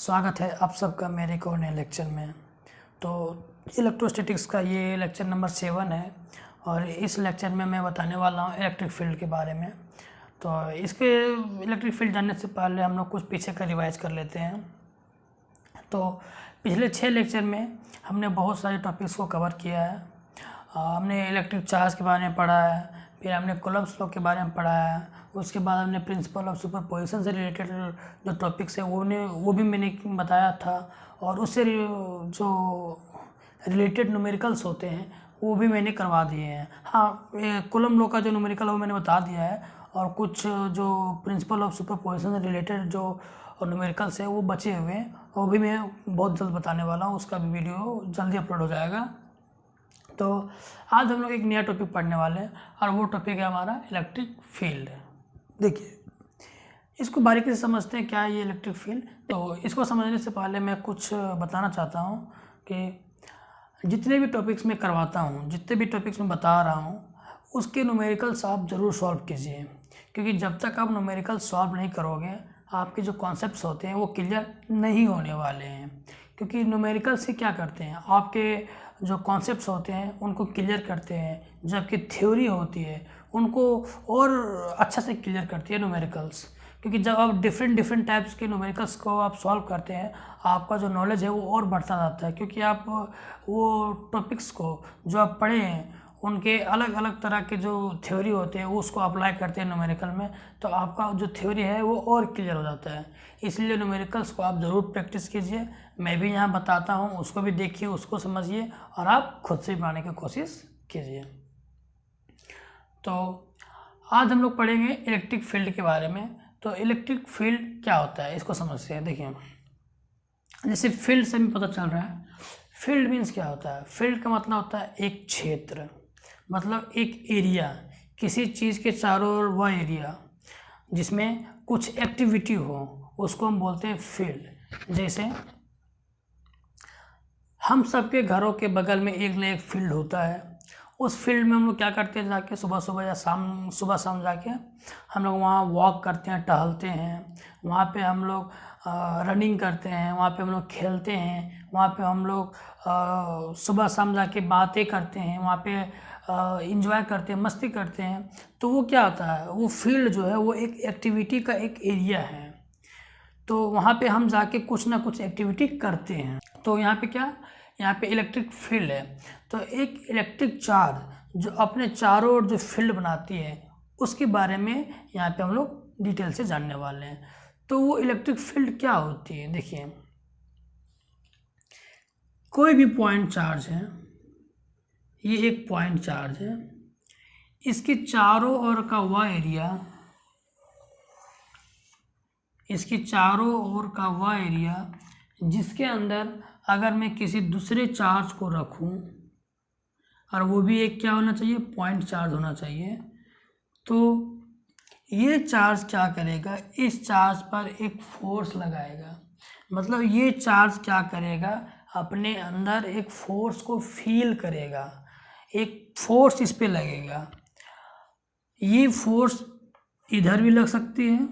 स्वागत है आप सबका मेरे को नए लेक्चर में। तो इलेक्ट्रोस्टैटिक्स का ये लेक्चर नंबर 7 है और इस लेक्चर में मैं बताने वाला हूँ इलेक्ट्रिक फील्ड के बारे में। तो इसके इलेक्ट्रिक फील्ड जानने से पहले हम लोग कुछ पीछे का रिवाइज कर लेते हैं। तो पिछले 6 लेक्चर में हमने बहुत सारे टॉपिक्स को कवर किया है। हमने इलेक्ट्रिक चार्ज के बारे में पढ़ा है, फिर हमने कूलम्ब्स लॉ के बारे में पढ़ा है, उसके बाद हमने प्रिंसिपल ऑफ सुपरपोजिशन से रिलेटेड जो टॉपिक्स है वो भी मैंने बताया था, और उससे जो रिलेटेड न्यूमेरिकल्स होते हैं वो भी मैंने करवा दिए हैं। हाँ, कूलम्ब लॉ का जो न्यूमेरिकल है वो मैंने बता दिया है, और कुछ जो प्रिंसिपल ऑफ सुपरपोजिशन से रिलेटेड जो न्यूमेरिकल्स है वो बचे हुए हैं, वो भी मैं बहुत जल्द बताने वाला हूँ। उसका भी वीडियो जल्दी अपलोड हो जाएगा। तो आज हम लोग एक नया टॉपिक पढ़ने वाले हैं और वो टॉपिक है हमारा इलेक्ट्रिक फील्ड। देखिए, इसको बारीकी से समझते हैं क्या है ये इलेक्ट्रिक फील्ड। तो इसको समझने से पहले मैं कुछ बताना चाहता हूँ कि जितने भी टॉपिक्स मैं करवाता हूँ, जितने भी टॉपिक्स मैं बता रहा हूँ, उसके न्यूमेरिकल्स आप ज़रूर सॉल्व कीजिए, क्योंकि जब तक आप न्यूमेरिकल सॉल्व नहीं करोगे आपके जो कॉन्सेप्ट्स होते हैं वो क्लियर नहीं होने वाले हैं। क्योंकि न्यूमेरिकल से क्या करते हैं, आपके जो कॉन्सेप्ट्स होते हैं उनको क्लियर करते हैं, जबकि थ्योरी होती है उनको और अच्छा से क्लियर करती है न्यूमेरिकल्स। क्योंकि जब आप डिफरेंट टाइप्स के न्यूमेरिकल्स को आप सॉल्व करते हैं, आपका जो नॉलेज है वो और बढ़ता जाता है, क्योंकि आप वो टॉपिक्स को जो आप पढ़े हैं उनके अलग अलग तरह के जो थ्योरी होते हैं वो उसको अप्लाई करते हैं न्यूमेरिकल में, तो आपका जो थ्योरी है वो और क्लियर हो जाता है। इसलिए न्यूमेरिकल्स को आप ज़रूर प्रैक्टिस कीजिए। मैं भी यहाँ बताता हूँ, उसको भी देखिए, उसको समझिए और आप खुद से बनाने की कोशिश कीजिए। तो आज हम लोग पढ़ेंगे इलेक्ट्रिक फील्ड के बारे में। तो इलेक्ट्रिक फील्ड क्या होता है इसको समझते हैं। देखिए, जैसे फील्ड से भी पता चल रहा है, फील्ड मीन्स क्या होता है। फील्ड का मतलब होता है एक क्षेत्र, मतलब एक एरिया, किसी चीज़ के चारों ओर वह एरिया जिसमें कुछ एक्टिविटी हो उसको हम बोलते हैं फील्ड। जैसे हम सबके घरों के बगल में एक न एक फील्ड होता है, उस फील्ड में हम लोग क्या करते हैं, जाके सुबह सुबह या सुबह शाम जाके हम लोग वहाँ वॉक करते हैं, टहलते हैं, वहाँ पे हम लोग रनिंग करते हैं, वहाँ पे हम लोग खेलते हैं, वहाँ पे हम लोग सुबह शाम जाके बातें करते हैं, वहाँ पे इंजॉय करते हैं, मस्ती करते हैं। तो वो क्या होता है, वो फील्ड जो है वो एक एक्टिविटी का एक एरिया है। तो वहाँ पे हम जाके कुछ ना कुछ एक्टिविटी करते हैं। तो यहाँ पे क्या, यहाँ पे इलेक्ट्रिक फील्ड है। तो एक इलेक्ट्रिक चार्ज जो अपने चारों ओर जो फील्ड बनाती है उसके बारे में यहाँ पे हम लोग डिटेल से जानने वाले हैं। तो वो इलेक्ट्रिक फील्ड क्या होती है, देखिए, कोई भी पॉइंट चार्ज है, ये एक पॉइंट चार्ज है, इसके चारों ओर का वह एरिया, इसके चारों ओर का वह एरिया जिसके अंदर अगर मैं किसी दूसरे चार्ज को रखूं, और वो भी एक क्या होना चाहिए, पॉइंट चार्ज होना चाहिए, तो ये चार्ज क्या करेगा, इस चार्ज पर एक फोर्स लगाएगा। मतलब ये चार्ज क्या करेगा, अपने अंदर एक फोर्स को फील करेगा, एक फोर्स इस पे लगेगा। ये फोर्स इधर भी लग सकती है,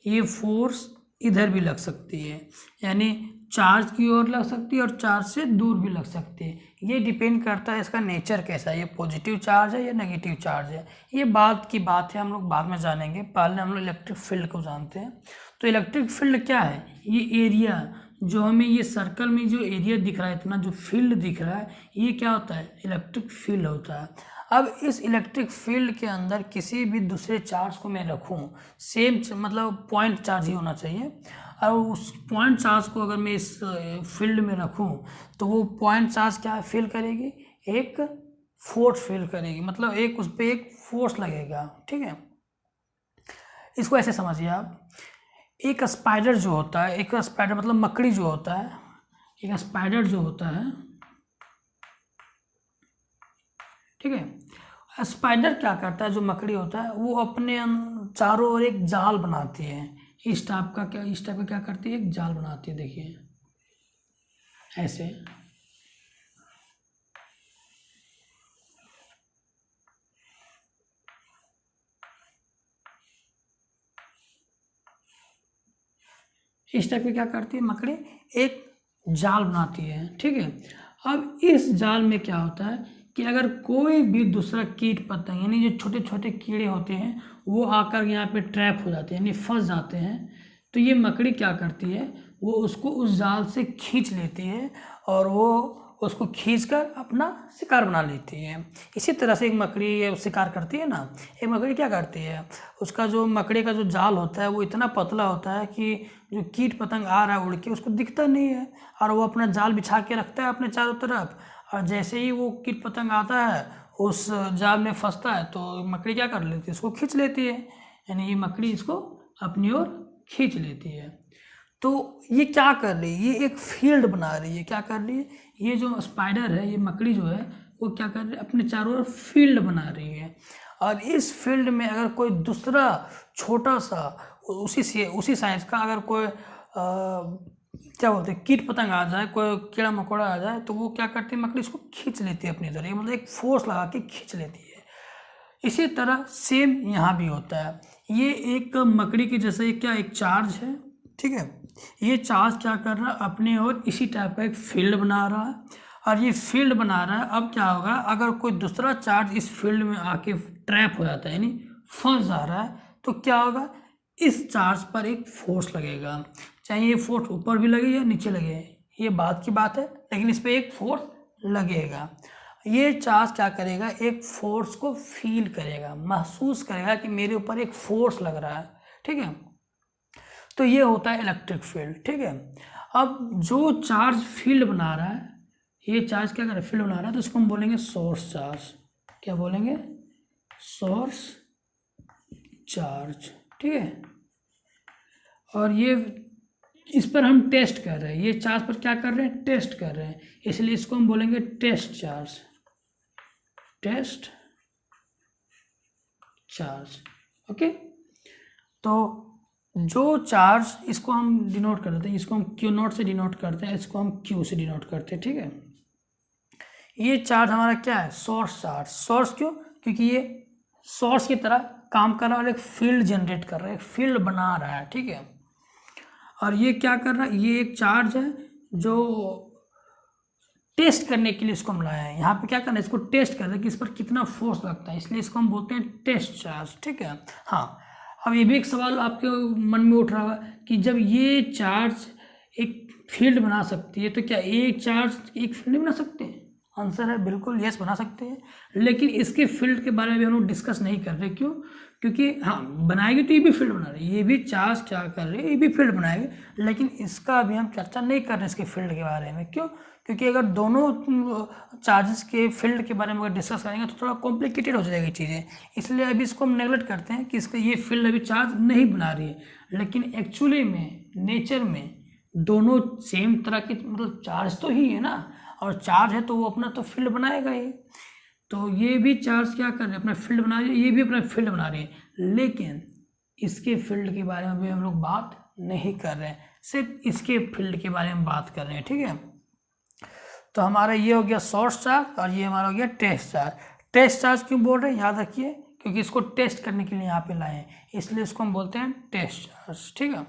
ये फोर्स इधर भी लग सकती है, यानी चार्ज की ओर लग सकती है और चार्ज से दूर भी लग सकती है। ये डिपेंड करता है इसका नेचर कैसा है, ये पॉजिटिव चार्ज है या नेगेटिव चार्ज है। ये बात की बात है, हम लोग बाद में जानेंगे, पहले हम लोग इलेक्ट्रिक फील्ड को जानते हैं। तो इलेक्ट्रिक फील्ड क्या है, ये एरिया जो हमें ये सर्कल में जो एरिया दिख रहा है, इतना जो फील्ड दिख रहा है, ये क्या होता है, इलेक्ट्रिक फील्ड होता है। अब इस इलेक्ट्रिक फील्ड के अंदर किसी भी दूसरे चार्ज को मैं रखूं, सेम मतलब पॉइंट चार्ज ही होना चाहिए, और उस पॉइंट चार्ज को अगर मैं इस फील्ड में रखूं तो वो पॉइंट चार्ज क्या फील करेगी, एक फोर्स फील करेगी, मतलब एक उस पर एक फोर्स लगेगा। ठीक है, इसको ऐसे समझिए आप, एक स्पाइडर जो होता है, एक स्पाइडर मतलब मकड़ी जो होता है, एक स्पाइडर जो होता है, ठीक है, स्पाइडर क्या करता है, जो मकड़ी होता है वो अपने चारों ओर एक जाल बनाती है। इस टाइप का क्या करती है, एक जाल बनाती है, देखिए ऐसे। इस टाइप की क्या करती है मकड़ी, एक जाल बनाती है, ठीक है। अब इस जाल में क्या होता है कि अगर कोई भी दूसरा कीट पतंग यानी जो छोटे छोटे कीड़े होते हैं वो आकर यहाँ पे ट्रैप हो जाते हैं यानी फंस जाते हैं, तो ये मकड़ी क्या करती है, वो उसको उस जाल से खींच लेती है और वो उसको खींचकर अपना शिकार बना लेती है। इसी तरह से एक मकड़ी शिकार करती है ना, एक मकड़ी क्या करती है, उसका जो मकड़ी का जो जाल होता है वो इतना पतला होता है कि जो कीट पतंग आ रहा है उड़ के उसको दिखता नहीं है, और वो अपना जाल बिछा के रखता है अपने चारों तरफ, और जैसे ही वो कीट पतंग आता है उस जाल में फंसता है तो मकड़ी क्या कर लेती है, उसको खींच लेती है, यानी ये मकड़ी इसको अपनी ओर खींच लेती है। तो ये क्या कर रही है, ये एक फील्ड बना रही है, क्या कर रही है, ये जो स्पाइडर है, ये मकड़ी जो है वो क्या कर रही है, अपने चारों ओर फील्ड बना रही है। और इस फील्ड में अगर कोई दूसरा छोटा सा उसी साइज का अगर कोई क्या बोलते हैं कीट पतंग आ जाए, कोई कीड़ा मकोड़ा आ जाए, तो वो क्या करती है मकड़ी इसको खींच लेती है अपनी तरफ, मतलब एक फोर्स लगा के खींच लेती है। इसी तरह सेम यहाँ भी होता है, ये एक मकड़ी की जैसे क्या एक चार्ज है, ठीक है। ये चार्ज क्या कर रहा है, अपने और इसी टाइप का एक फील्ड बना रहा है, और ये फील्ड बना रहा है। अब क्या होगा, अगर कोई दूसरा चार्ज इस फील्ड में आके ट्रैप हो जाता है यानी फंस जा रहा है, तो क्या होगा, इस चार्ज पर एक फोर्स लगेगा, चाहे ये फोर्स ऊपर भी लगे या नीचे लगे, ये बात की बात है, लेकिन इस पर एक फोर्स लगेगा। ये चार्ज क्या करेगा, एक फोर्स को फील करेगा, महसूस करेगा कि मेरे ऊपर एक फोर्स लग रहा है, ठीक है। तो ये होता है इलेक्ट्रिक फील्ड, ठीक है। अब जो चार्ज फील्ड बना रहा है, ये चार्ज क्या कर रहा है, फील्ड बना रहा है, तो इसको हम बोलेंगे सोर्स चार्ज, क्या बोलेंगे, सोर्स चार्ज, ठीक है। और ये इस पर हम टेस्ट कर रहे हैं, ये चार्ज पर क्या कर रहे हैं, टेस्ट कर रहे हैं, इसलिए इसको हम बोलेंगे test charge, test charge, okay. तो जो चार्ज इसको हम डिनोट करते हैं, इसको हम क्यू नॉट से डिनोट करते हैं, इसको हम क्यू से डिनोट करते हैं, ठीक है। ये चार्ज हमारा क्या है, सोर्स चार्ज। सोर्स क्यों, क्योंकि ये सोर्स की तरह काम कर रहा है और एक फील्ड जनरेट कर रहा है, एक फील्ड बना रहा है, ठीक है। और ये क्या कर रहा है, ये एक चार्ज है जो टेस्ट करने के लिए इसको हम लाए हैं, यहाँ पे क्या करना है, इसको टेस्ट कर रहे हैं कि इस पर कितना फोर्स लगता है, इसलिए इसको हम बोलते हैं टेस्ट चार्ज, ठीक है। हाँ, अब ये भी एक सवाल आपके मन में उठ रहा होगा कि जब ये चार्ज एक फील्ड बना सकती है तो क्या एक चार्ज एक फील्ड नहीं बना सकते हैं, आंसर है बिल्कुल यस, बना सकते हैं। लेकिन इसके फील्ड के बारे में भी हम लोग डिस्कस नहीं कर रहे, क्यों, क्योंकि हाँ बनाएगी तो ये भी फील्ड बना रही है, ये भी चार्ज क्या कर रही है, ये भी फील्ड बनाएगी, लेकिन इसका अभी हम चर्चा नहीं कर रहे इसके फील्ड के बारे में, क्यों, क्योंकि अगर दोनों चार्जेस के फील्ड के बारे में अगर डिस्कस करेंगे तो थोड़ा कॉम्प्लिकेटेड हो जाएगी चीज़ें, इसलिए अभी इसको हम नेगलेक्ट करते हैं कि इसका ये फील्ड अभी चार्ज नहीं बना रही है। लेकिन एक्चुअली में नेचर में दोनों सेम तरह के, मतलब चार्ज तो ही है ना, और चार्ज है तो वो अपना तो फील्ड बनाएगा ही, तो ये भी चार्ज क्या कर रहे हैं, अपना फील्ड बना रही है, ये भी अपना फील्ड बना रही है, लेकिन इसके फील्ड के बारे में भी हम लोग बात नहीं कर रहे हैं, सिर्फ इसके फील्ड के बारे में बात कर रहे हैं, ठीक है। तो हमारा ये हो गया सोर्स चार्ज और ये हमारा हो गया टेस्ट चार्ज। टेस्ट चार्ज क्यों बोल रहे हैं, याद रखिए, क्योंकि इसको टेस्ट करने के लिए यहाँ पे लाए हैं, इसलिए इसको हम बोलते हैं टेस्ट चार्ज, ठीक है।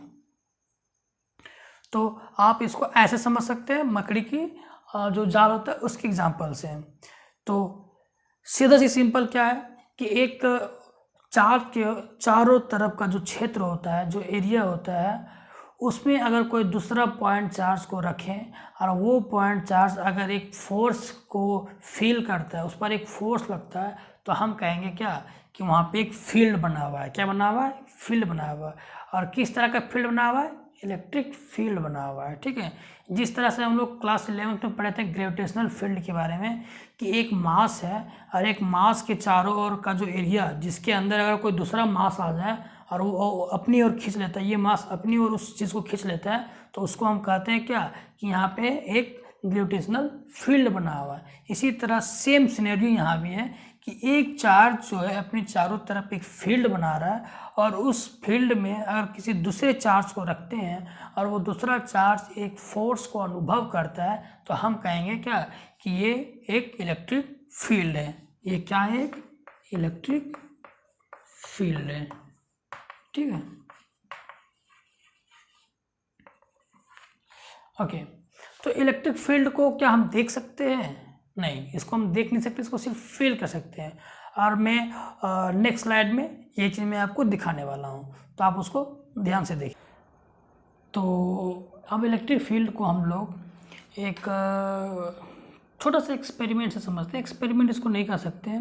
तो आप इसको ऐसे समझ सकते हैं, मकड़ी की जो जाल होता है उसके एग्जाम्पल से। तो सीधा सी सिंपल क्या है कि एक चार्ज के चारों तरफ का जो क्षेत्र होता है, जो एरिया होता है, उसमें अगर कोई दूसरा पॉइंट चार्ज को रखें और वो पॉइंट चार्ज अगर एक फोर्स को फील करता है, उस पर एक फोर्स लगता है, तो हम कहेंगे क्या कि वहाँ पे एक फील्ड बना हुआ है, क्या बना हुआ है, फील्ड बना हुआ है। और किस तरह का फील्ड बना हुआ है, इलेक्ट्रिक फील्ड बना हुआ है, ठीक है। जिस तरह से हम लोग क्लास 11th में पढ़े थे ग्रेविटेशनल फील्ड के बारे में कि एक मास है और एक मास के चारों ओर का जो एरिया, जिसके अंदर अगर कोई दूसरा मास आ जाए और वो अपनी ओर खींच लेता है, ये मास अपनी ओर उस चीज़ को खींच लेता है, तो उसको हम कहते हैं क्या कि यहाँ पे एक ग्रेविटेशनल फील्ड बना हुआ है। इसी तरह सेम सिनेरियो यहाँ भी है कि एक चार्ज जो है अपनी चारों तरफ एक फील्ड बना रहा है, और उस फील्ड में अगर किसी दूसरे चार्ज को रखते हैं और वो दूसरा चार्ज एक फोर्स को अनुभव करता है, तो हम कहेंगे क्या कि ये एक इलेक्ट्रिक फील्ड है। ये क्या है, एक इलेक्ट्रिक फील्ड है, ठीक है। ओके, तो इलेक्ट्रिक फील्ड को क्या हम देख सकते हैं? नहीं, इसको हम देख नहीं सकते, इसको सिर्फ फील कर सकते हैं। और मैं नेक्स्ट स्लाइड में ये चीज़ मैं आपको दिखाने वाला हूँ, तो आप उसको ध्यान से देखिए। तो अब इलेक्ट्रिक फील्ड को हम लोग एक छोटा सा एक्सपेरिमेंट से समझते हैं। एक्सपेरिमेंट इसको नहीं कर सकते हैं।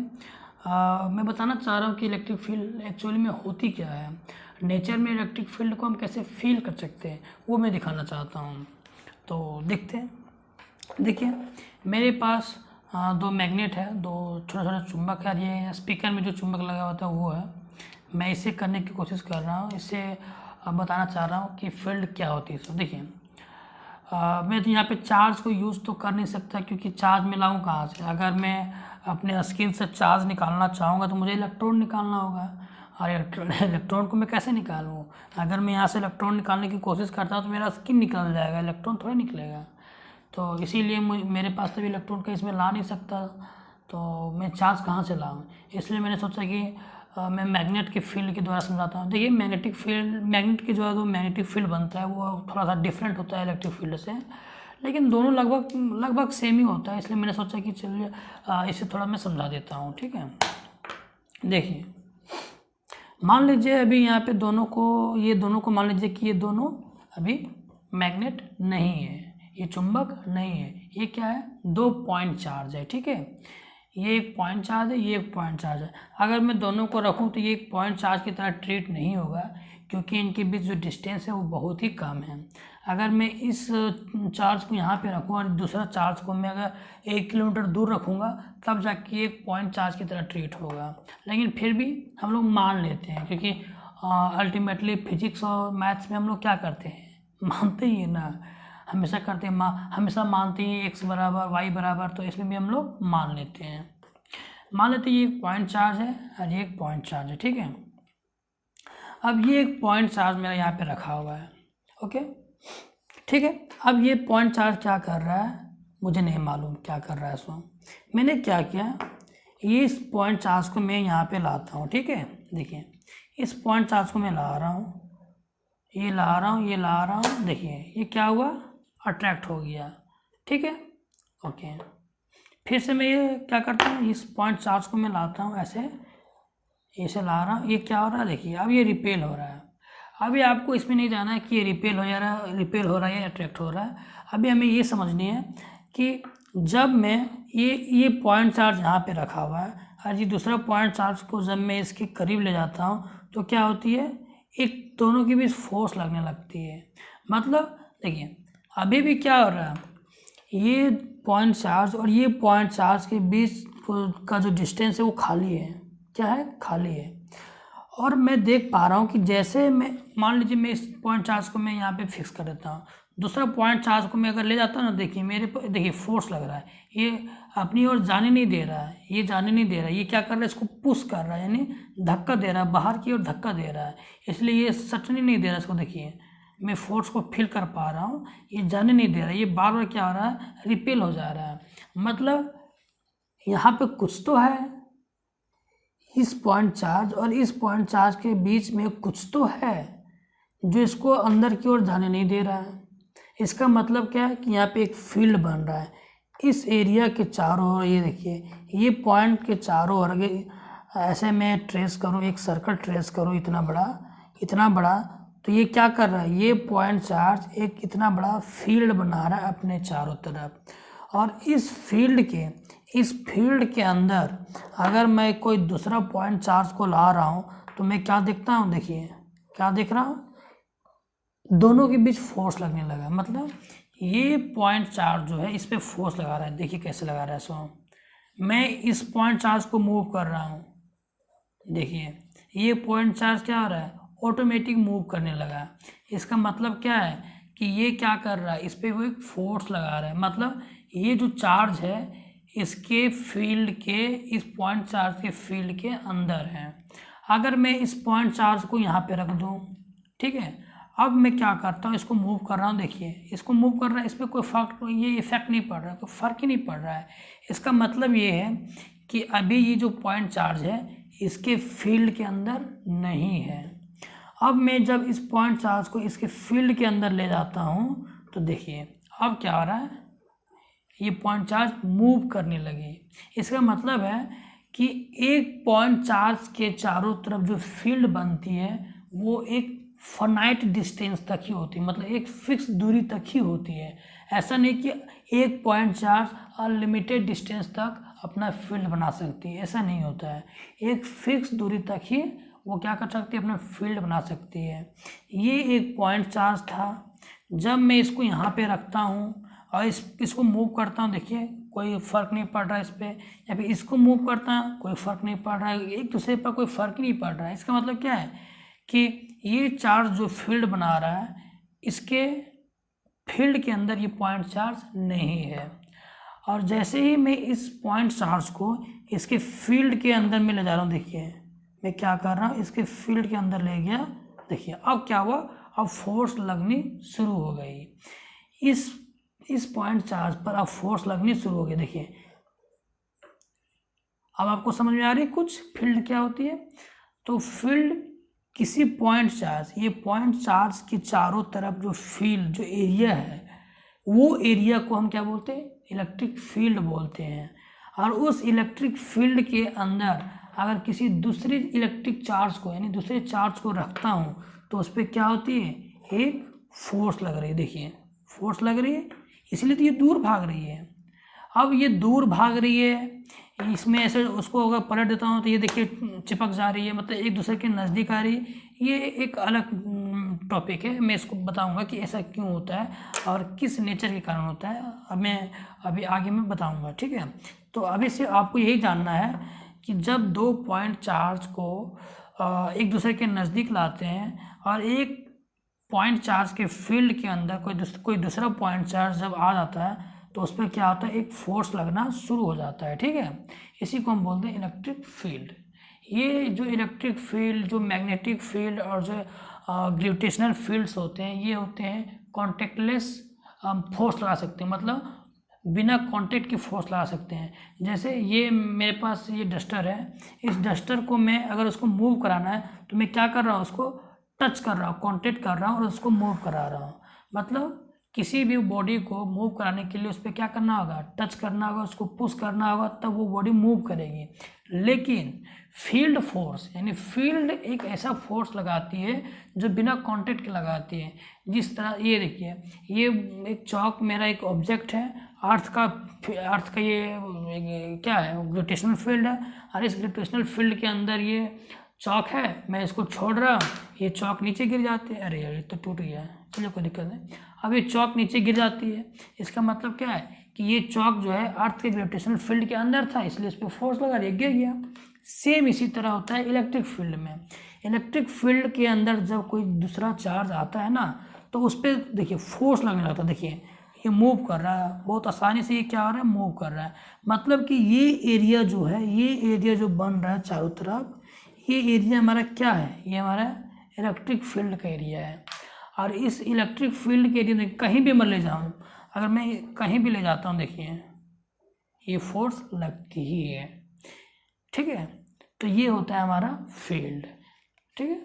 मैं बताना चाह रहा हूँ कि इलेक्ट्रिक फील्ड एक्चुअली में होती क्या है, नेचर में इलेक्ट्रिक फील्ड को हम कैसे फील कर सकते हैं, वो मैं दिखाना चाहता हूँ। तो देखते हैं। देखिए, मेरे पास दो मैग्नेट है, दो छोटा छोटा चुंबक है। ये स्पीकर में जो चुंबक लगा होता है वो है। मैं इसे करने की कोशिश कर रहा हूँ, इससे बताना चाह रहा हूँ कि फील्ड क्या होती है। तो देखिए, मैं तो यहाँ पे चार्ज को यूज़ तो कर नहीं सकता, क्योंकि चार्ज मिलाऊँ कहाँ से? अगर मैं अपने स्क्रीन से चार्ज निकालना चाहूँगा तो मुझे इलेक्ट्रॉन निकालना होगा, और इलेक्ट्रॉन को मैं कैसे निकालूँ? अगर मैं यहाँ से इलेक्ट्रॉन निकालने की कोशिश करता हूँ तो मेरा स्क्रीन निकल जाएगा, इलेक्ट्रॉन थोड़ा निकलेगा। तो इसीलिए मेरे पास तो भी इलेक्ट्रॉन का इसमें ला नहीं सकता, तो मैं चार्ज कहाँ से लाऊँ? इसलिए मैंने सोचा कि मैं मैग्नेट के फील्ड के द्वारा समझाता हूँ। देखिए, मैग्नेटिक फील्ड, मैग्नेट के जो है वो मैग्नेटिक फील्ड बनता है, वो थोड़ा सा डिफरेंट होता है इलेक्ट्रिक फील्ड से, लेकिन दोनों लगभग सेम ही होता है। इसलिए मैंने सोचा कि चलिए इसे थोड़ा मैं समझा देता हूँ, ठीक है। देखिए, मान लीजिए अभी यहाँ पे ये दोनों को मान लीजिए कि ये दोनों अभी मैग्नेट नहीं है, ये चुंबक नहीं है, ये क्या है? दो पॉइंट चार्ज है, ठीक है। ये एक पॉइंट चार्ज है, ये एक पॉइंट चार्ज है। अगर मैं दोनों को रखूं तो ये एक पॉइंट चार्ज की तरह ट्रीट नहीं होगा, क्योंकि इनके बीच जो डिस्टेंस है वो बहुत ही कम है। अगर मैं इस चार्ज को यहाँ पे रखूँ और दूसरा चार्ज को मैं अगर 1 किलोमीटर दूर रखूँगा, तब जाके एक पॉइंट चार्ज की तरह ट्रीट होगा। लेकिन फिर भी हम लोग मान लेते हैं, क्योंकि अल्टीमेटली फिजिक्स और मैथ्स में हम लोग क्या करते हैं? मानते ही है ना, हमेशा करते हैं, हमेशा मानते हैं x बराबर y बराबर, तो इसमें भी हम लोग मान लेते हैं। मान लेते हैं ये एक पॉइंट चार्ज है और ये एक पॉइंट चार्ज है, ठीक है। अब ये एक पॉइंट चार्ज मेरा यहाँ पे रखा हुआ है, ओके, ठीक है। अब ये पॉइंट चार्ज क्या कर रहा है मुझे नहीं मालूम क्या कर रहा है। सो मैंने क्या किया, ये इस पॉइंट चार्ज को मैं यहाँ पे लाता हूँ, ठीक है। देखिए, इस पॉइंट चार्ज को मैं ला रहा हूँ, ये ला रहा हूँ, ये ला रहा हूँ। देखिए, ये क्या हुआ? अट्रैक्ट हो गया, ठीक है, ओके। फिर से मैं ये क्या करता हूँ, इस पॉइंट चार्ज को मैं लाता हूँ, ऐसे ला रहा हूँ। ये क्या हो रहा है? देखिए, अब ये रिपेल हो रहा है। अभी आपको इसमें नहीं जाना है कि ये रिपेल हो रहा है या अट्रैक्ट हो रहा है। अभी हमें ये समझनी है कि जब मैं ये पॉइंट चार्ज यहाँ पे रखा हुआ है और ये दूसरा पॉइंट चार्ज को जब मैं इसके करीब ले जाता हूँ तो क्या होती है? एक दोनों के बीच फोर्स लगने लगती है। मतलब देखिए, अभी भी क्या हो रहा है, ये पॉइंट चार्ज और ये पॉइंट चार्ज के बीच का जो डिस्टेंस है वो खाली है। क्या है? खाली है। और मैं देख पा रहा हूँ कि जैसे मैं मान लीजिए मैं इस पॉइंट चार्ज को मैं यहाँ पे फिक्स कर देता हूँ, दूसरा पॉइंट चार्ज को मैं अगर ले जाता हूँ ना, देखिए देखिए फोर्स लग रहा है, ये अपनी ओर जाने नहीं दे रहा है, ये जाने नहीं दे रहा है। ये क्या कर रहा है? इसको पुश कर रहा है, यानी धक्का दे रहा है, बाहर की ओर धक्का दे रहा है, इसलिए ये सटने नहीं दे रहा है। इसको देखिए, मैं फोर्स को फील कर पा रहा हूँ, ये जाने नहीं दे रहा है, ये बार बार क्या हो रहा है? रिपेल हो जा रहा है। मतलब यहाँ पे कुछ तो है, इस पॉइंट चार्ज और इस पॉइंट चार्ज के बीच में कुछ तो है जो इसको अंदर की ओर जाने नहीं दे रहा है। इसका मतलब क्या है कि यहाँ पे एक फील्ड बन रहा है इस एरिया के चारों ओर। ये देखिए, ये पॉइंट के चारों ओर ऐसे मैं ट्रेस करूँ, एक सर्कल ट्रेस करूँ इतना बड़ा, तो ये क्या कर रहा है? ये पॉइंट चार्ज एक इतना बड़ा फील्ड बना रहा है अपने चारों तरफ। और इस फील्ड के अंदर अगर मैं कोई दूसरा पॉइंट चार्ज को ला रहा हूँ तो मैं क्या देखता हूँ? देखिए, क्या देख रहा हूँ? दोनों के बीच फोर्स लगने लगा। मतलब ये पॉइंट चार्ज जो है इस पर फोर्स लगा रहा है। देखिए कैसे लगा रहा है। सो मैं इस पॉइंट चार्ज को मूव कर रहा हूँ, देखिए ये पॉइंट चार्ज क्या हो रहा है? ऑटोमेटिक मूव करने लगा। इसका मतलब क्या है कि ये क्या कर रहा है? इस पर वो एक फोर्स लगा रहा है। मतलब ये जो चार्ज है इसके फील्ड के, इस पॉइंट चार्ज के फील्ड के अंदर है। अगर मैं इस पॉइंट चार्ज को यहाँ पे रख दूँ, ठीक है, अब मैं क्या करता हूँ? इसको मूव कर रहा हूँ। देखिए, इसको मूव कर रहा है, इस पर कोई ये इफेक्ट नहीं पड़ रहा है, कोई फ़र्क ही नहीं पड़ रहा है। इसका मतलब ये है कि अभी ये जो पॉइंट चार्ज है इसके फील्ड के अंदर नहीं है। अब मैं जब इस पॉइंट चार्ज को इसके फील्ड के अंदर ले जाता हूँ तो देखिए, अब क्या हो रहा है, ये पॉइंट चार्ज मूव करने लगी। इसका मतलब है कि एक पॉइंट चार्ज के चारों तरफ जो फील्ड बनती है वो एक फाइनाइट डिस्टेंस तक ही होती है, मतलब एक फिक्स दूरी तक ही होती है। ऐसा नहीं कि एक पॉइंट चार्ज अनलिमिटेड डिस्टेंस तक अपना फील्ड बना सकती है, ऐसा नहीं होता है। एक फिक्स दूरी तक ही वो क्या कर सकती है, अपना फील्ड बना सकती है। ये एक पॉइंट चार्ज था। जब मैं इसको यहाँ पे रखता हूँ और इसको मूव करता हूँ, देखिए कोई फ़र्क नहीं पड़ रहा है इस पर, या फिर इसको मूव करता हूँ कोई फ़र्क नहीं पड़ रहा है, एक दूसरे पर कोई फ़र्क नहीं पड़ रहा है। इसका मतलब क्या है कि ये चार्ज जो फील्ड बना रहा है, इसके फील्ड के अंदर ये पॉइंट चार्ज नहीं है। और जैसे ही मैं इस पॉइंट चार्ज को इसके फील्ड के अंदर में ले जा रहा हूँ, देखिए मैं क्या कर रहा हूँ, इसके फील्ड के अंदर ले गया। देखिए अब क्या हुआ, अब फोर्स लगनी शुरू हो गई। इस पॉइंट चार्ज पर अब फोर्स लगनी शुरू हो गई। देखिए अब आपको समझ में आ रही है कुछ फील्ड क्या होती है। तो फील्ड किसी पॉइंट चार्ज, ये पॉइंट चार्ज के चारों तरफ जो फील्ड, जो एरिया है, वो एरिया को हम क्या बोलते हैं, इलेक्ट्रिक फील्ड बोलते हैं। और उस इलेक्ट्रिक फील्ड के अंदर अगर किसी दूसरे इलेक्ट्रिक चार्ज को, यानी दूसरे चार्ज को रखता हूँ, तो उस पर क्या होती है, एक फोर्स लग रही है। देखिए फोर्स लग रही है, इसलिए तो ये दूर भाग रही है। अब ये दूर भाग रही है, इसमें ऐसे उसको अगर पलट देता हूँ तो ये देखिए चिपक जा रही है, मतलब एक दूसरे के नज़दीक आ रही है। ये एक अलग टॉपिक है, मैं इसको बताऊंगा कि ऐसा क्यों होता है और किस नेचर के कारण होता है। अब मैं अभी आगे मैं बताऊंगा, ठीक है। तो अभी से आपको यही जानना है कि जब दो पॉइंट चार्ज को एक दूसरे के नज़दीक लाते हैं और एक पॉइंट चार्ज के फील्ड के अंदर कोई दूसरा पॉइंट चार्ज जब आ जाता है, तो उस पर क्या होता है, एक फोर्स लगना शुरू हो जाता है, ठीक है। इसी को हम बोलते हैं इलेक्ट्रिक फील्ड। ये जो इलेक्ट्रिक फील्ड, जो मैग्नेटिक फील्ड और जो ग्रेविटेशनल फील्ड्स होते हैं, ये होते हैं कॉन्टेक्टलेस फोर्स लगा सकते हैं, मतलब बिना कांटेक्ट की फोर्स लगा सकते हैं। जैसे ये मेरे पास ये डस्टर है, इस डस्टर को मैं अगर उसको मूव कराना है तो मैं क्या कर रहा हूँ, उसको टच कर रहा हूँ, कांटेक्ट कर रहा हूँ और उसको मूव करा रहा हूँ। मतलब किसी भी बॉडी को मूव कराने के लिए उस पर क्या करना होगा, टच करना होगा, उसको पुश करना होगा, तब वो बॉडी मूव करेगी। लेकिन फील्ड फोर्स, यानी फील्ड एक ऐसा फोर्स लगाती है जो बिना कांटेक्ट के लगाती है। जिस तरह ये देखिए, ये एक चौक मेरा एक ऑब्जेक्ट है, अर्थ का ये क्या है, ग्रेविटेशनल फील्ड है। और इस ग्रेविटेशनल फील्ड के अंदर ये चौक है, मैं इसको छोड़ रहा हूँ, ये चौक नीचे गिर जाती है। अरे यार ये तो टूट गया है, चलिए कोई दिक्कत नहीं। अब ये चौक नीचे गिर जाती है, इसका मतलब क्या है कि ये चौक जो है अर्थ के ग्रेविटेशनल फील्ड के अंदर था, इसलिए इस पर फोर्स लगा दिया, गिर गया। सेम इसी तरह होता है इलेक्ट्रिक फील्ड में। इलेक्ट्रिक फील्ड के अंदर जब कोई दूसरा चार्ज आता है ना, तो उस पर देखिए फोर्स लगने लगता है। देखिए ये मूव कर रहा है, बहुत आसानी से ये क्या हो रहा है, मूव कर रहा है। मतलब कि ये एरिया जो है, ये एरिया जो बन रहा है चारों तरफ, ये एरिया हमारा क्या है, ये हमारा इलेक्ट्रिक फील्ड का एरिया है। और इस इलेक्ट्रिक फील्ड के एरिया में कहीं भी मैं ले जाऊँ, अगर मैं कहीं भी ले जाता हूँ, देखिए ये फोर्स लगती ही है, ठीक है। तो ये होता है हमारा फील्ड, ठीक है।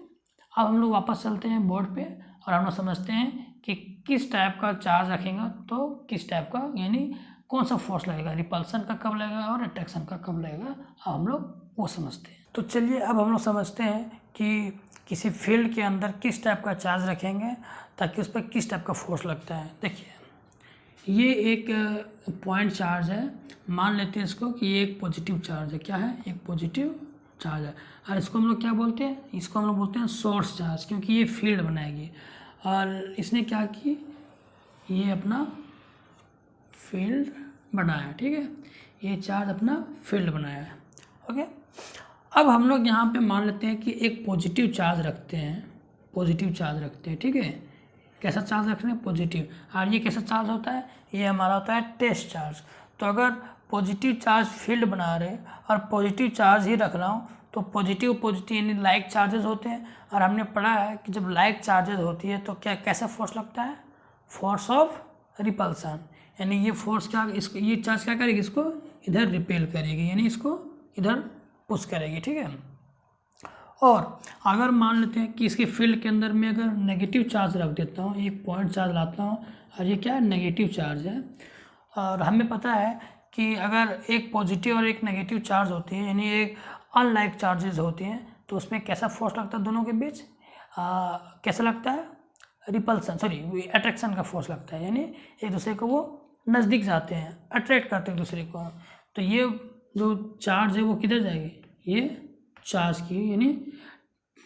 अब हम लोग वापस चलते हैं बोर्ड पे और हम लोग समझते हैं कि किस टाइप का चार्ज रखेगा तो किस टाइप का, यानी कौन सा फोर्स लगेगा, रिपल्सन का कब लगेगा और अट्रैक्शन का कब लगेगा, अब हम लोग वो समझते हैं। तो चलिए अब हम लोग समझते हैं कि किसी फील्ड के अंदर किस टाइप का चार्ज रखेंगे ताकि उस पर किस टाइप का फोर्स लगता है। देखिए ये एक पॉइंट चार्ज है, मान लेते हैं इसको कि ये एक पॉजिटिव चार्ज है। क्या है, एक पॉजिटिव चार्ज है। और इसको हम लोग क्या बोलते हैं, इसको हम लोग बोलते हैं सोर्स चार्ज, क्योंकि ये फील्ड बनाएगी। और इसने क्या की, ये अपना फील्ड बनाया, ठीक है। ये चार्ज अपना फील्ड बनाया है, ओके। अब हम लोग यहाँ पे मान लेते हैं कि एक पॉजिटिव चार्ज रखते हैं, ठीक है। कैसा चार्ज रख रहे हैं, पॉजिटिव। और ये कैसा चार्ज होता है, ये हमारा होता है टेस्ट चार्ज। तो अगर पॉजिटिव चार्ज फील्ड बना रहे और पॉजिटिव चार्ज ही रख रहा हूँ, तो पॉजिटिव यानी लाइक चार्जेस होते हैं। और हमने पढ़ा है कि जब लाइक चार्जेस होती है तो कैसा फोर्स लगता है, फोर्स ऑफ रिपल्सन। यानी ये फोर्स क्या, इसको ये चार्ज क्या करेगी, इसको इधर रिपेल करेगी, यानी इसको इधर पुश करेगी, ठीक है। और अगर मान लेते हैं कि इसके फील्ड के अंदर मैं अगर नेगेटिव चार्ज रख देता हूँ, एक पॉइंट चार्ज लाता हूँ और ये क्या है, नेगेटिव चार्ज है, और हमें पता है कि अगर एक पॉजिटिव और एक नेगेटिव चार्ज होती है, यानी एक अनलाइक चार्जेस होती हैं, तो उसमें कैसा फोर्स लगता है दोनों के बीच, कैसा लगता है, रिपल्सन, सॉरी अट्रैक्शन का फोर्स लगता है, यानी एक दूसरे को वो नज़दीक जाते हैं, अट्रैक्ट करते हैं एक दूसरे को। तो ये जो चार्ज है वो किधर जाएगी, ये चार्ज की यानी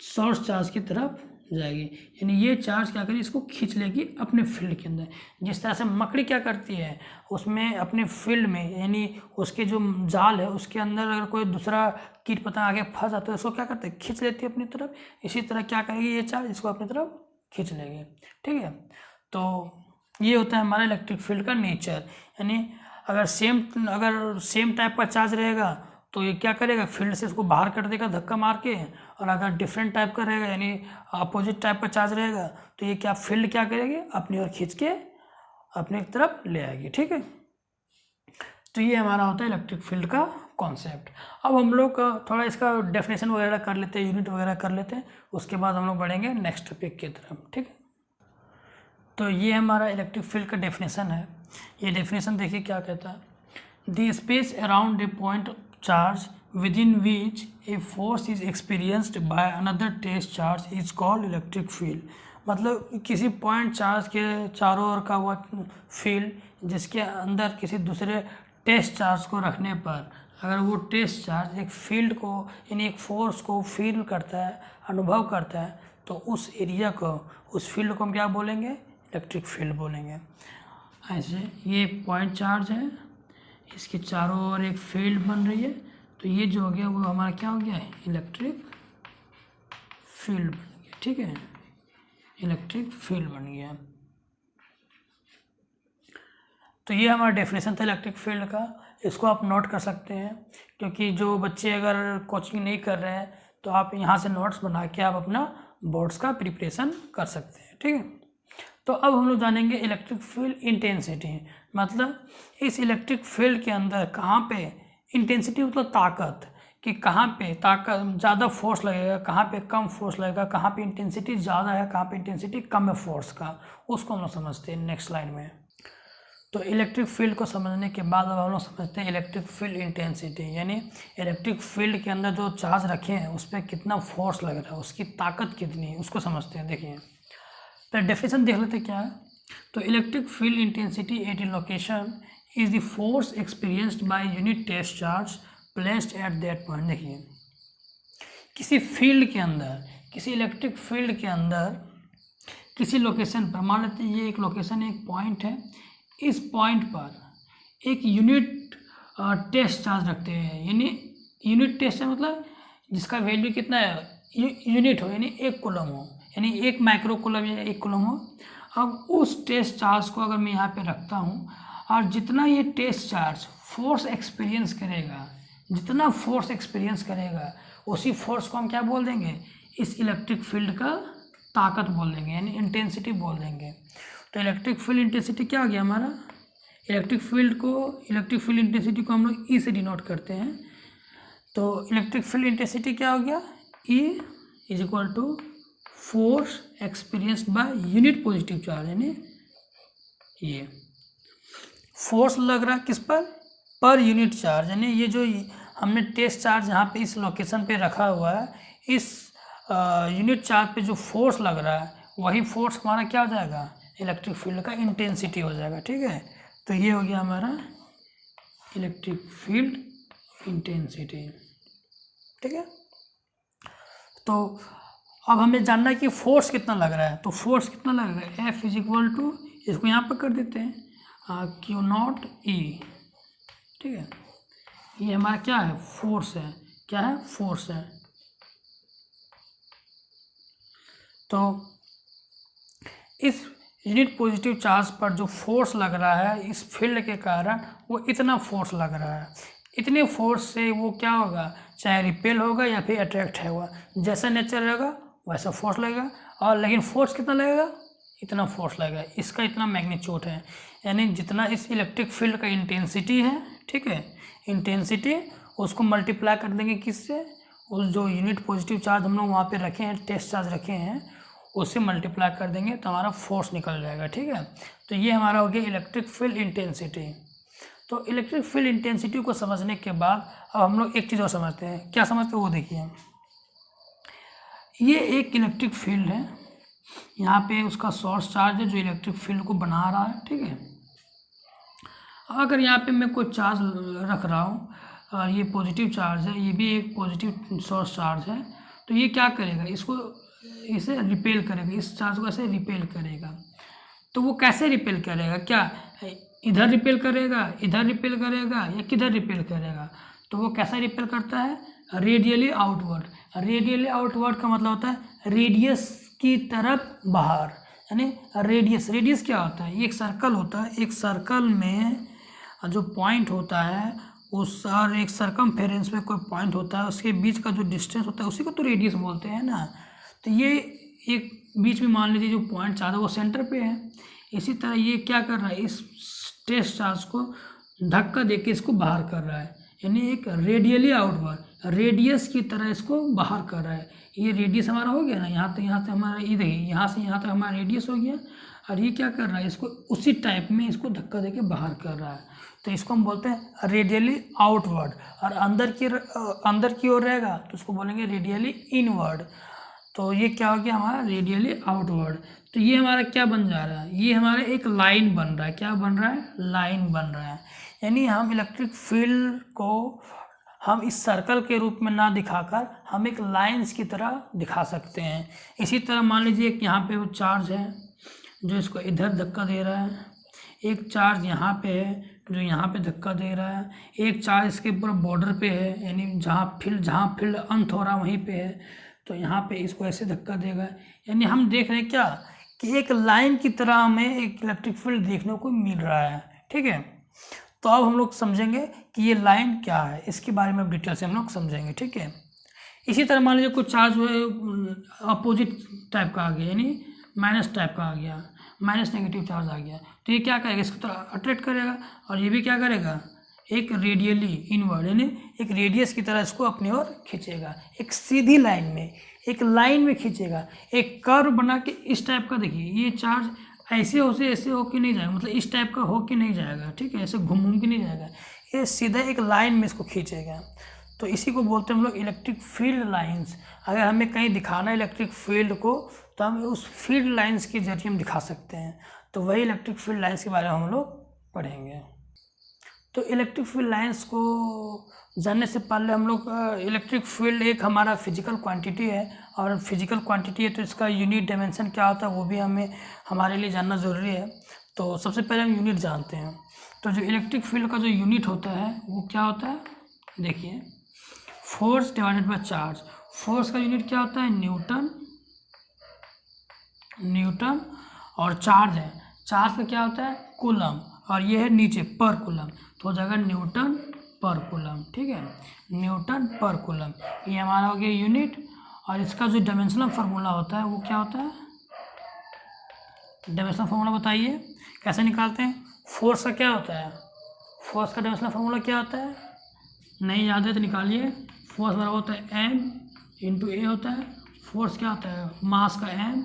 सोर्स चार्ज की तरफ जाएगी, यानी ये चार्ज क्या करेगी, इसको खींच लेगी अपने फील्ड के अंदर। जिस तरह से मकड़ी क्या करती है, उसमें अपने फील्ड में यानी उसके जो जाल है उसके अंदर अगर कोई दूसरा कीट पतंग आगे फंस जाता है, उसको क्या करते हैं, खींच लेती है अपनी तरफ। इसी तरह क्या करेगी ये चार्ज, इसको अपनी तरफ खींच लेगी। ठीक है, तो ये होता है हमारा इलेक्ट्रिक फील्ड का नेचर। यानी अगर सेम टाइप का चार्ज रहेगा तो ये क्या करेगा, फील्ड से इसको बाहर कर देगा धक्का मार के, और अगर डिफरेंट टाइप का रहेगा यानी अपोजिट टाइप का चार्ज रहेगा तो ये क्या फील्ड क्या करेगी, अपनी ओर खींच के अपनी तरफ ले आएगी। ठीक है, तो ये हमारा होता है इलेक्ट्रिक फील्ड का कॉन्सेप्ट। अब हम लोग थोड़ा इसका डेफिनेशन वगैरह कर लेते हैं, यूनिट वगैरह कर लेते हैं, उसके बाद हम लोग बढ़ेंगे नेक्स्ट टॉपिक की तरफ। ठीक है, तो ये हमारा इलेक्ट्रिक फील्ड का डेफिनेशन है। ये डेफिनेशन देखिए क्या कहता है, the space around a point charge within which a force is experienced by another test charge is called electric field। मतलब किसी पॉइंट चार्ज के चारों ओर का वो फील्ड जिसके अंदर किसी दूसरे टेस्ट चार्ज को रखने पर अगर वो टेस्ट चार्ज एक फील्ड को यानी एक फोर्स को फील करता है, अनुभव करता है, तो उस एरिया को, उस फील्ड को हम क्या बोलेंगे, इलेक्ट्रिक फील्ड बोलेंगे। ऐसे ये पॉइंट चार्ज है, इसके चारों ओर एक फील्ड बन रही है, तो ये जो हो गया वो हमारा क्या हो गया, इलेक्ट्रिक फील्ड बन गया। ठीक है, इलेक्ट्रिक फील्ड बन गया। तो ये हमारा डेफिनेशन था इलेक्ट्रिक फील्ड का। इसको आप नोट कर सकते हैं, क्योंकि जो बच्चे अगर कोचिंग नहीं कर रहे हैं तो आप यहाँ से नोट्स बना के आप अपना बोर्ड्स का प्रिपरेशन कर सकते हैं। ठीक है, तो अब हम लोग जानेंगे इलेक्ट्रिक फील्ड इंटेंसिटी। मतलब इस इलेक्ट्रिक फील्ड के अंदर कहाँ पे इंटेंसिटी, मतलब ताकत, कि कहाँ पे ताकत ज़्यादा फोर्स लगेगा, कहाँ पे कम फोर्स लगेगा, कहाँ पे इंटेंसिटी ज़्यादा है, कहाँ पे इंटेंसिटी कम है फोर्स का, उसको हम लोग समझते हैं नेक्स्ट स्लाइड में। तो इलेक्ट्रिक फील्ड को समझने के बाद अब हम लोग समझते हैं इलेक्ट्रिक फील्ड इंटेंसिटी, यानी इलेक्ट्रिक फील्ड के अंदर जो चार्ज रखे हैं उस पर कितना फोर्स लग रहा है, उसकी ताकत कितनी है, उसको समझते हैं। देखिए तो डेफिनेशन देख लेते क्या है। तो electric field intensity at a location is the force experienced by unit test charge placed at that point. देखिए किसी फील्ड के अंदर, किसी इलेक्ट्रिक फील्ड के अंदर किसी लोकेशन पर, मान लेते हैं ये एक लोकेशन, एक पॉइंट है, इस पॉइंट पर एक यूनिट टेस्ट चार्ज रखते हैं, यानी यूनिट टेस्ट है मतलब जिसका वैल्यू कितना है, यूनिट हो, यानी 1 कूलम हो, यानी 1 माइक्रो कूलम या 1 कूलम हो। अब उस टेस्ट चार्ज को अगर मैं यहाँ पे रखता हूँ और जितना ये टेस्ट चार्ज फोर्स एक्सपीरियंस करेगा, जितना फोर्स एक्सपीरियंस करेगा उसी फोर्स को हम क्या बोल देंगे, इस इलेक्ट्रिक फील्ड का ताकत बोल देंगे, यानी इंटेंसिटी बोल देंगे। तो इलेक्ट्रिक फील्ड इंटेंसिटी क्या हो गया हमारा, इलेक्ट्रिक फील्ड इंटेंसिटी को हम लोग ई से डिनोट करते हैं। तो इलेक्ट्रिक फील्ड इंटेंसिटी क्या हो गया, E is equal to force experienced by unit positive charge, यानी ये फोर्स लग रहा है किस पर यूनिट चार्ज, यानी ये जो हमने टेस्ट चार्ज यहाँ पे इस लोकेशन पे रखा हुआ है, इस यूनिट चार्ज पे जो फोर्स लग रहा है वही फोर्स हमारा क्या हो जाएगा, इलेक्ट्रिक फील्ड का इंटेंसिटी हो जाएगा। ठीक है, तो ये हो गया हमारा इलेक्ट्रिक फील्ड इंटेंसिटी। ठीक है, तो अब हमें जानना है कि फोर्स कितना लग रहा है। तो फोर्स कितना लग रहा है, F इज इक्वल टू, इसको यहाँ पर कर देते हैं Q0 E। ठीक है, ये हमारा क्या है, फोर्स है, क्या है, फोर्स है। तो इस यूनिट पॉजिटिव चार्ज पर जो फोर्स लग रहा है इस फील्ड के कारण, वो इतना फोर्स लग रहा है, इतने फोर्स से वो क्या होगा, चाहे रिपेल होगा या फिर अट्रैक्ट होगा, जैसा नेचर रहेगा वैसा फोर्स लगेगा। और लेकिन फोर्स कितना लगेगा, इतना फोर्स लगेगा, इसका इतना मैग्नीट्यूड है, यानी जितना इस इलेक्ट्रिक फील्ड का इंटेंसिटी है, ठीक है, इंटेंसिटी उसको मल्टीप्लाई कर देंगे किससे, उस जो यूनिट पॉजिटिव चार्ज हम लोग वहाँ पे रखे हैं, टेस्ट चार्ज रखे हैं, उससे मल्टीप्लाई कर देंगे तो हमारा फोर्स निकल जाएगा। ठीक है, तो ये हमारा हो गया इलेक्ट्रिक फील्ड इंटेंसिटी। तो इलेक्ट्रिक फील्ड इंटेंसिटी को समझने के बाद अब हम लोग एक चीज़ और समझते हैं। क्या समझते हैं वो देखिए, ये एक इलेक्ट्रिक फील्ड है, यहाँ पे उसका सोर्स चार्ज है जो इलेक्ट्रिक फील्ड को बना रहा है। ठीक है, अगर यहाँ पे मैं कोई चार्ज रख रहा हूँ और ये पॉजिटिव चार्ज है, ये भी एक पॉजिटिव सोर्स चार्ज है, तो ये क्या करेगा, इसे रिपेल करेगा, इस चार्ज को ऐसे रिपेल करेगा। तो वो कैसे रिपेल करेगा, क्या इधर रिपेल करेगा, इधर रिपेल करेगा, या किधर रिपेल करेगा? तो वो कैसा रिपेल करता है, रेडियली आउटवर्ड। रेडियली आउटवर्ड का मतलब होता है रेडियस की तरफ बाहर, यानी रेडियस क्या होता है, ये एक सर्कल होता है, एक सर्कल में जो पॉइंट होता है उस और एक सरकमफेरेंस में कोई पॉइंट होता है, उसके बीच का जो डिस्टेंस होता है उसी को तो रेडियस बोलते हैं ना। तो ये एक बीच में मान लीजिए जो पॉइंट चार्ज है वो सेंटर पे है। इसी तरह ये क्या कर रहा है, इस टेस्ट चार्ज को धक्का देके इसको बाहर कर रहा है, यानी एक रेडियली आउटवर्ड, रेडियस की तरह इसको बाहर कर रहा है। ये रेडियस हमारा हो गया ना, यहाँ तक हमारा, ये देखिए यहाँ से यहाँ तक हमारा रेडियस हो गया, और ये क्या कर रहा है, इसको उसी टाइप में इसको धक्का देके बाहर कर रहा है। तो इसको हम बोलते हैं रेडियली आउटवर्ड। और अंदर की ओर रहेगा तो उसको बोलेंगे रेडियली इनवर्ड। तो ये क्या हो गया हमारा, रेडियली आउटवर्ड। तो ये हमारा क्या बन जा रहा है, ये हमारा एक लाइन बन रहा है। क्या बन रहा है, लाइन बन रहा है। यानी हम इलेक्ट्रिक फील्ड को हम इस सर्कल के रूप में ना दिखाकर हम एक लाइंस की तरह दिखा सकते हैं। इसी तरह मान लीजिए एक यहाँ पे वो चार्ज है जो इसको इधर धक्का दे रहा है, एक चार्ज यहाँ पे है जो यहाँ पे धक्का दे रहा है, एक चार्ज इसके ऊपर बॉर्डर पे है, यानी जहाँ फील्ड अंत हो रहा है वहीं पे है, तो यहाँ पे इसको ऐसे धक्का देगा। यानी हम देख रहे हैं क्या कि एक लाइन की तरह हमें एक इलेक्ट्रिक फील्ड देखने को मिल रहा है। ठीक है, तो अब हम लोग समझेंगे कि ये लाइन क्या है, इसके बारे में डिटेल से हम लोग समझेंगे। ठीक है, इसी तरह मान लीजिए कुछ चार्ज अपोजिट टाइप का आ गया, यानी माइनस टाइप का आ गया, माइनस नेगेटिव चार्ज आ गया, तो ये क्या करेगा, इसको तरह अट्रैक्ट करेगा, और ये भी क्या करेगा, एक रेडियली इनवर्ड, यानी एक रेडियस की तरह इसको अपनी ओर खींचेगा, एक सीधी लाइन में, एक लाइन में खींचेगा, एक कर्व बना के इस टाइप का। देखिए ये चार्ज ऐसे हो के नहीं जाएगा, मतलब इस टाइप का हो के नहीं जाएगा। ठीक है, ऐसे घूम के नहीं जाएगा, ये सीधा एक लाइन में इसको खींचेगा। तो इसी को बोलते हैं हम लोग इलेक्ट्रिक फील्ड लाइंस। अगर हमें कहीं दिखाना है इलेक्ट्रिक फील्ड को तो हम उस फील्ड लाइंस के जरिए हम दिखा सकते हैं। तो वही इलेक्ट्रिक फील्ड लाइंस के बारे में हम लोग पढ़ेंगे। तो इलेक्ट्रिक फील्ड लाइंस को जानने से पहले हम लोग इलेक्ट्रिक फील्ड एक हमारा फिजिकल क्वांटिटी है, और फिजिकल क्वांटिटी है तो इसका यूनिट डायमेंशन क्या होता है वो भी हमारे लिए जानना ज़रूरी है। तो सबसे पहले हम यूनिट जानते हैं। तो जो इलेक्ट्रिक फील्ड का जो यूनिट होता है वो क्या होता है, देखिए force divided by charge. Force का यूनिट क्या होता है, न्यूटन, और चार्ज है, चार्ज का क्या होता है, कूलम, और ये है नीचे पर कूलम, तो हो जाएगा न्यूटन पर कूलम। ठीक है, न्यूटन पर कूलम ये हमारा हो गया यूनिट। और इसका जो डायमेंशनल फार्मूला होता है वो क्या होता है, डायमेंशनल फार्मूला बताइए कैसे निकालते हैं। फोर्स का क्या होता है, फोर्स का डायमेंशनल फार्मूला क्या होता है, नहीं याद है तो निकालिए। फोर्स बराबर होता है m इंटू ए होता है। फोर्स क्या होता है, मास का m,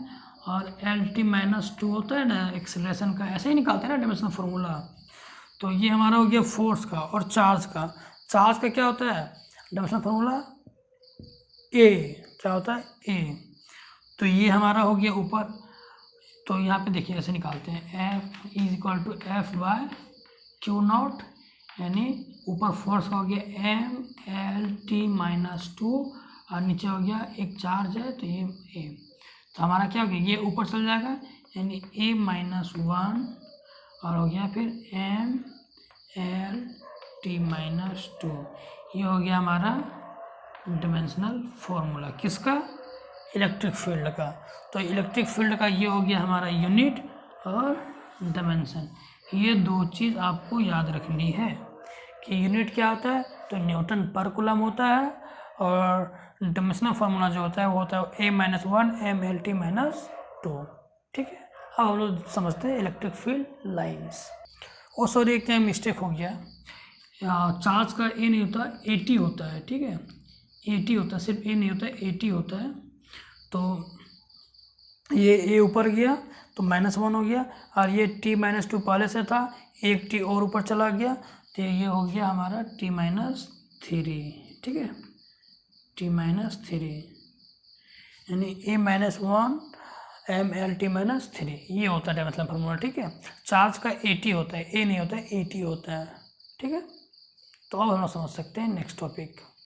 और Lt-2 होता है ना एक्सेलरेशन का, ऐसे ही निकालते हैं ना डायमेंशनल फार्मूला। तो ये हमारा हो गया फोर्स का। और चार्ज का क्या होता है डायमेंशनल फार्मूला, ए, क्या होता है, ए। तो ये हमारा हो गया ऊपर। तो यहाँ पे देखिए ऐसे निकालते हैं, F is equal to F/Q0, यानी ऊपर फोर्स का हो गया M/Lt-2 और नीचे हो गया एक चार्ज है तो ये ए। तो हमारा क्या हो गया, ये ऊपर चल जाएगा यानी A-1 और हो गया फिर M/Lt-2। ये हो गया हमारा डायमेंशनल फॉर्मूला किसका, इलेक्ट्रिक फील्ड का। तो इलेक्ट्रिक फील्ड का ये हो गया हमारा यूनिट और डायमेंशन। ये दो चीज़ आपको याद रखनी है कि यूनिट क्या होता है, तो न्यूटन पर कूलम होता है, और डायमेंशनल फार्मूला जो होता है वो होता है A-1 M/Lt-2। ठीक है, अब हम लोग समझते हैं इलेक्ट्रिक फील्ड लाइंस। ओ सॉरी, क्या मिस्टेक हो गया, चार्ज का ए नहीं होता, AT होता है। ठीक है, AT होता है, सिर्फ ए नहीं होता है, AT होता है। तो ये ए ऊपर गया तो -1 हो गया, और ये t-2 पहले से था, एक t और ऊपर चला गया, तो ये हो गया हमारा t-3, ठीक है, t-3, यानी a-1 mLt-3, ये होता है मतलब फार्मूला, ठीक है। चार्ज का AT होता है, ए नहीं होता है, AT होता है, ठीक है। तो अब हम समझ सकते हैं नेक्स्ट टॉपिक।